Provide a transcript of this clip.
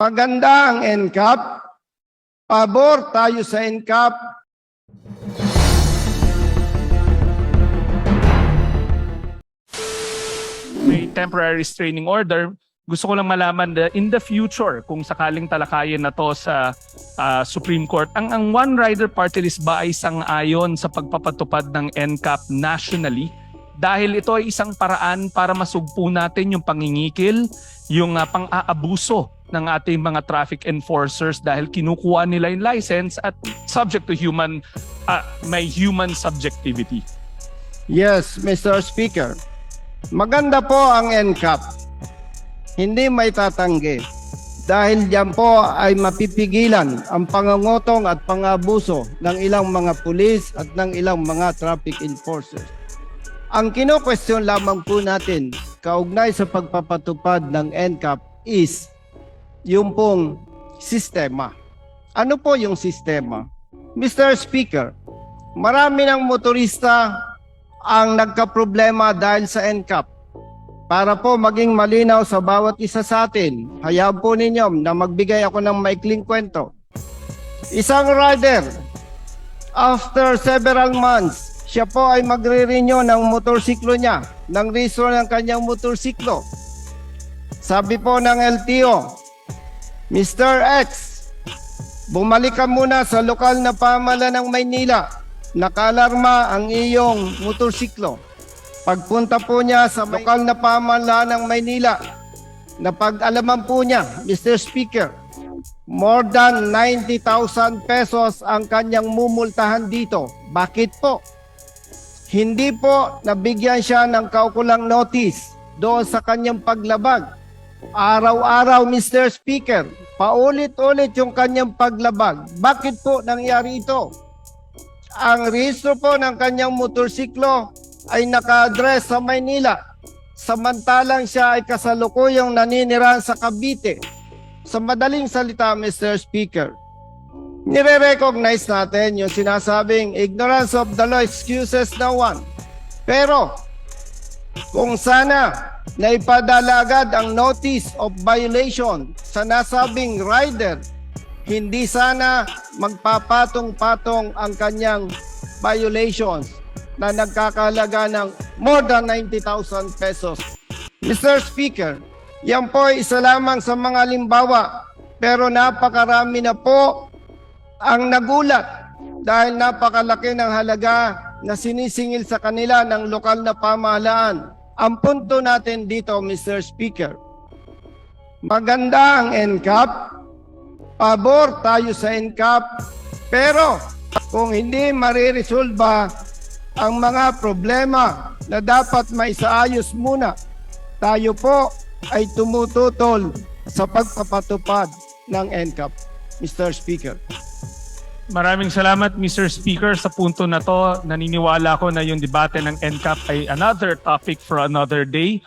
Maganda ang NCAP. Pabor tayo sa NCAP. May temporary restraining order. Gusto ko lang malaman na in the future, kung sakaling talakayin na to sa Supreme Court, ang One Rider Party List ba ay sang-ayon sa pagpapatupad ng NCAP nationally? Dahil ito ay isang paraan para masugpo natin yung pangingikil, yung pang-aabuso ng ating mga traffic enforcers dahil kinukuha nila yung license at subject to may human subjectivity. Yes, Mr. Speaker. Maganda po ang NCAP. Hindi may tatanggi. Dahil diyan po ay mapipigilan ang pangangotong at pang-abuso ng ilang mga pulis at ng ilang mga traffic enforcers. Ang kino-question lamang po natin kaugnay sa pagpapatupad ng NCAP is yung pong sistema. Ano po yung sistema? Mr. Speaker, marami ng motorista ang nagkaproblema dahil sa NCAP. Para po maging malinaw sa bawat isa sa atin, hayaan po ninyo na magbigay ako ng maikling kwento. Isang rider, after several months, siya po ay magre-renew ng motorsiklo niya, ng registro ng kanyang motorsiklo. Sabi po ng LTO, Mr. X, bumalik ka muna sa lokal na pamahalaan ng Maynila. Nakalarma ang iyong motorsiklo. Pagpunta po niya sa lokal na pamahalaan ng Maynila, napag-alaman po niya, Mr. Speaker, more than 90,000 pesos ang kanyang mumultahan dito. Bakit po? Hindi po nabigyan siya ng kaukulang notice doon sa kanyang paglabag. Araw-araw, Mr. Speaker, paulit-ulit yung kanyang paglabag. Bakit po nangyari ito? Ang rehistro po ng kanyang motorsiklo ay naka-address sa Maynila. Samantalang siya ay kasalukuyang naninirahan sa Cavite. Sa madaling salita, Mr. Speaker, nire-recognize natin yung sinasabing ignorance of the law excuses no one. Pero kung sana naipadala agad ang notice of violation sa nasabing rider, hindi sana magpapatong-patong ang kanyang violations na nagkakalaga ng more than 90,000 pesos. Mr. Speaker, yan po ay isa lamang sa mga halimbawa, pero napakarami na po ang nagulat dahil napakalaki ng halaga na sinisingil sa kanila ng lokal na pamahalaan. Ang punto natin dito, Mr. Speaker, maganda ang NCAP, pabor tayo sa NCAP, pero kung hindi mariresolba ang mga problema na dapat maisaayos muna, tayo po ay tumututol sa pagpapatupad ng NCAP, Mr. Speaker. Maraming salamat, Mr. Speaker. Sa punto na to, naniniwala ko na yung debate ng NCAP ay another topic for another day.